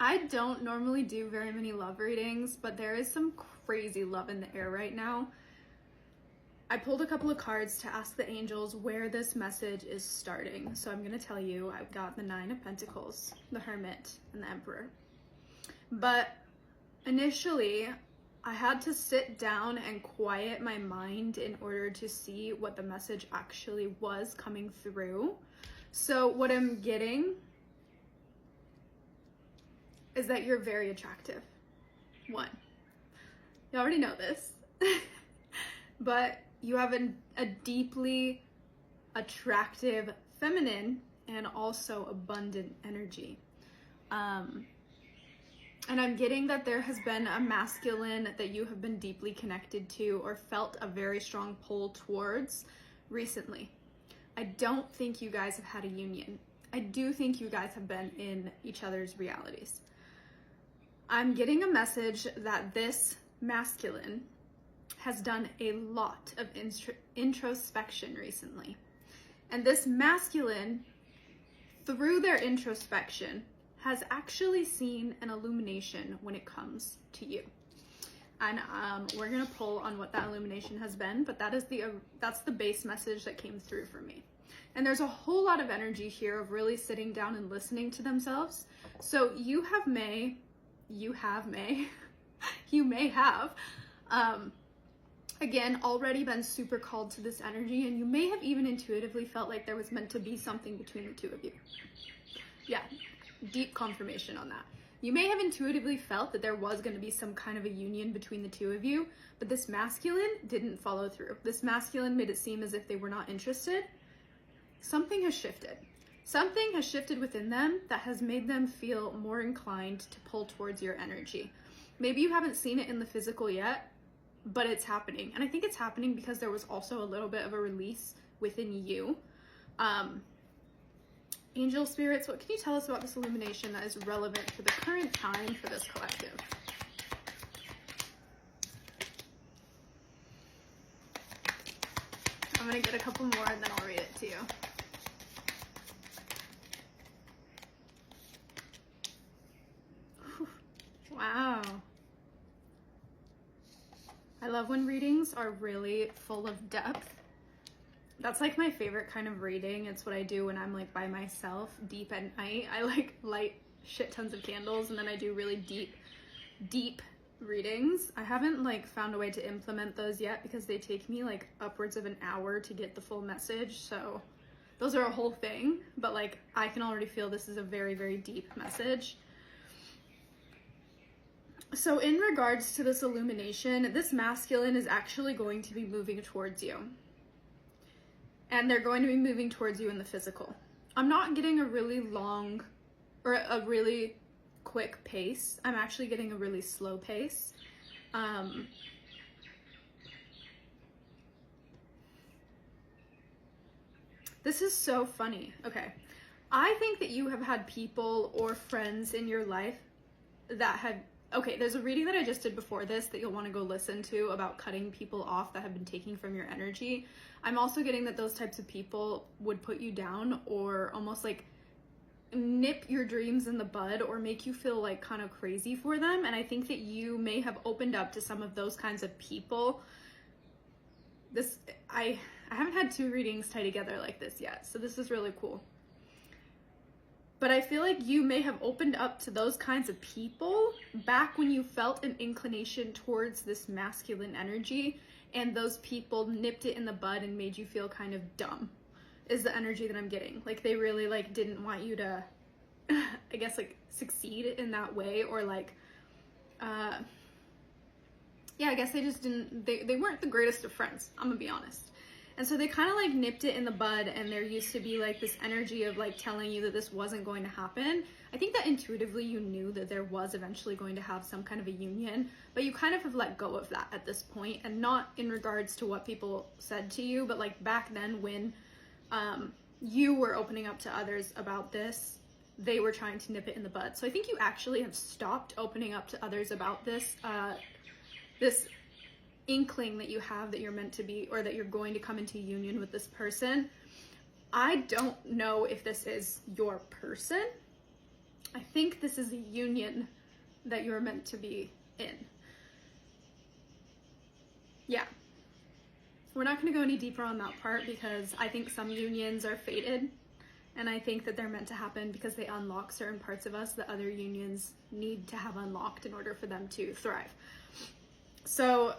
I don't normally do very many love readings, but there is some crazy love in the air right now. I pulled a couple of cards to ask the angels where this message is starting. So I'm going to tell you, I've got the Nine of Pentacles, the Hermit, and the Emperor. But initially, I had to sit down and quiet my mind in order to see what the message actually was coming through. So what I'm getting is that you're very attractive. One, you already know this, but you have a deeply attractive feminine and also abundant energy. And I'm getting that there has been a masculine that you have been deeply connected to or felt a very strong pull towards recently. I don't think you guys have had a union. I do think you guys have been in each other's realities. I'm getting a message that this masculine has done a lot of introspection recently. And this masculine, through their introspection, has actually seen an illumination when it comes to you. And we're gonna pull on what that illumination has been, but that's the base message that came through for me. And there's a whole lot of energy here of really sitting down and listening to themselves. So you may have, again, already been super called to this energy, and you may have even intuitively felt like there was meant to be something between the two of you. Yeah, deep confirmation on that. You may have intuitively felt that there was going to be some kind of a union between the two of you, but this masculine didn't follow through. This masculine made it seem as if they were not interested. Something has shifted. Something has shifted within them that has made them feel more inclined to pull towards your energy. Maybe you haven't seen it in the physical yet, but it's happening. And I think it's happening because there was also a little bit of a release within you. Angel spirits, what can you tell us about this illumination that is relevant to the current time for this collective? I'm gonna get a couple more and then I'll read it to you. Wow. I love when readings are really full of depth. That's like my favorite kind of reading. It's what I do when I'm like by myself, deep at night. I like light shit tons of candles and then I do really deep readings. I haven't like found a way to implement those yet because they take me like upwards of an hour to get the full message. So those are a whole thing, but like I can already feel this is a very, very deep message. So in regards to this illumination, this masculine is actually going to be moving towards you. And they're going to be moving towards you in the physical. I'm not getting a really long or a really quick pace. I'm actually getting a really slow pace. This is so funny. Okay. I think that you have had people or friends in your life that have, okay, there's a reading that I just did before this that you'll want to go listen to about cutting people off that have been taking from your energy. I'm also getting that those types of people would put you down or almost like nip your dreams in the bud or make you feel like kind of crazy for them. And I think that you may have opened up to some of those kinds of people. I haven't had two readings tied together like this yet, so this is really cool. But I feel like you may have opened up to those kinds of people back when you felt an inclination towards this masculine energy, and those people nipped it in the bud and made you feel kind of dumb, is the energy that I'm getting. Like they really like didn't want you to, I guess, like succeed in that way, or like, yeah, I guess they just didn't, they weren't the greatest of friends, I'm gonna be honest. And so they kind of like nipped it in the bud, and there used to be like this energy of like telling you that this wasn't going to happen. I think that intuitively you knew that there was eventually going to have some kind of a union, but you kind of have let go of that at this point, and not in regards to what people said to you, but like back then when you were opening up to others about this, they were trying to nip it in the bud. So I think you actually have stopped opening up to others about this, this inkling that you have that you're meant to be, or that you're going to come into union with this person. I don't know if this is your person. I think this is a union that you're meant to be in. Yeah. We're not going to go any deeper on that part because I think some unions are fated, and I think that they're meant to happen because they unlock certain parts of us that other unions need to have unlocked in order for them to thrive. So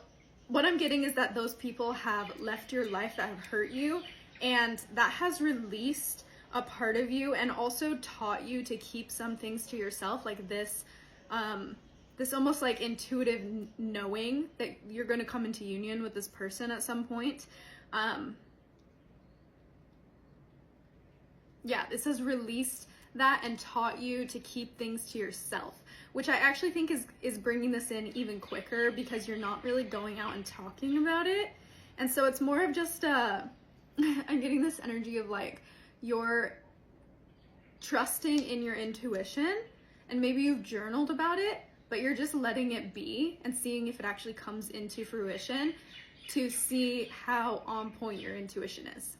what I'm getting is that those people have left your life that have hurt you, and that has released a part of you and also taught you to keep some things to yourself, like this almost like intuitive knowing that you're going to come into union with this person at some point. Yeah, this has released that and taught you to keep things to yourself, which I actually think is bringing this in even quicker because you're not really going out and talking about it. And so it's more of just, I'm getting this energy of like, you're trusting in your intuition, and maybe you've journaled about it, but you're just letting it be and seeing if it actually comes into fruition to see how on point your intuition is.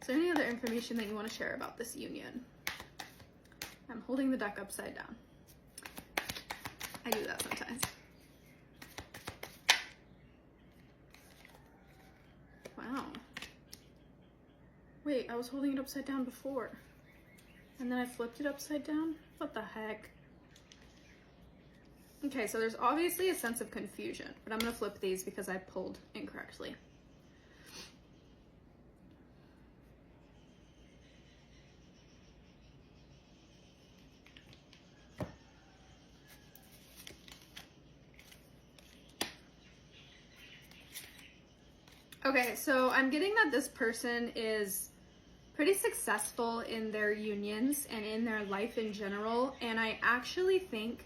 Is there any other information that you want to share about this union? I'm holding the deck upside down. I do that sometimes. Wow. Wait, I was holding it upside down before. And then I flipped it upside down? What the heck? Okay, so there's obviously a sense of confusion, but I'm going to flip these because I pulled incorrectly. Okay, so I'm getting that this person is pretty successful in their unions and in their life in general, and I actually think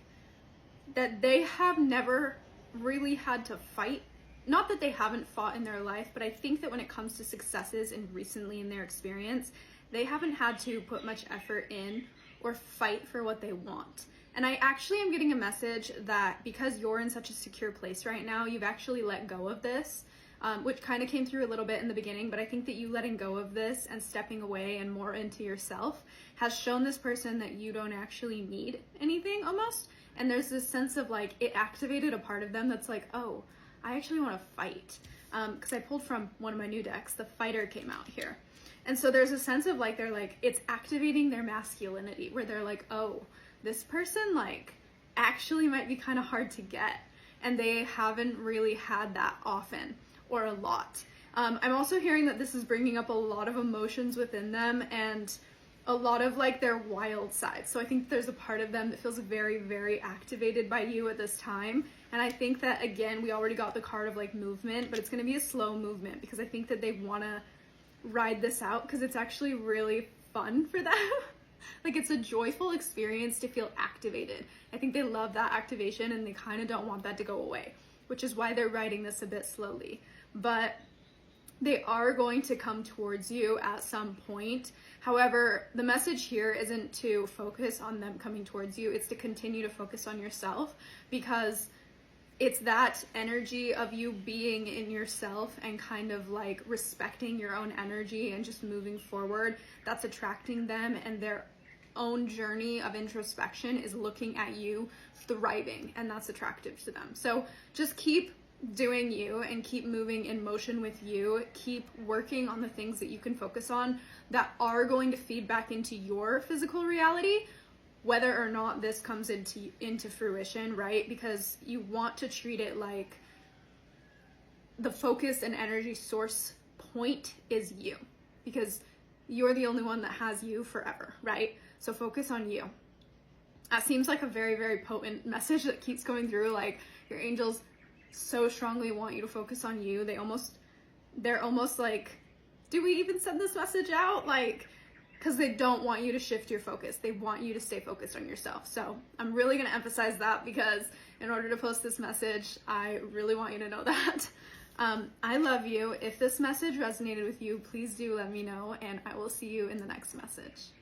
that they have never really had to fight. Not that they haven't fought in their life, but I think that when it comes to successes and recently in their experience, they haven't had to put much effort in or fight for what they want. And I actually am getting a message that because you're in such a secure place right now, you've actually let go of this. Which kind of came through a little bit in the beginning, but I think that you letting go of this and stepping away and more into yourself has shown this person that you don't actually need anything almost. And there's this sense of like, it activated a part of them that's like, oh, I actually want to fight. Because I pulled from one of my new decks, the fighter came out here. And so there's a sense of like, they're like, it's activating their masculinity where they're like, oh, this person like actually might be kind of hard to get. And they haven't really had that often. Or a lot. I'm also hearing that this is bringing up a lot of emotions within them and a lot of like their wild side. So I think there's a part of them that feels very, very activated by you at this time. And I think that, again, we already got the card of like movement, but it's going to be a slow movement because I think that they want to ride this out because it's actually really fun for them. Like it's a joyful experience to feel activated. I think they love that activation and they kind of don't want that to go away, which is why they're riding this a bit slowly. But they are going to come towards you at some point. However, the message here isn't to focus on them coming towards you. It's to continue to focus on yourself because it's that energy of you being in yourself and kind of like respecting your own energy and just moving forward that's attracting them, and their own journey of introspection is looking at you thriving, and that's attractive to them. So just keep doing you and keep moving in motion with you. Keep working on the things that you can focus on that are going to feed back into your physical reality, whether or not this comes into fruition, right? Because you want to treat it like the focus and energy source point is you, because you're the only one that has you forever, right? So focus on you. That seems like a very, very potent message that keeps going through. Like your angels so strongly want you to focus on you. They're almost like, do we even send this message out? Like, because they don't want you to shift your focus. They want you to stay focused on yourself. So I'm really going to emphasize that because in order to post this message, I really want you to know that. I love you. If this message resonated with you, please do let me know, and I will see you in the next message.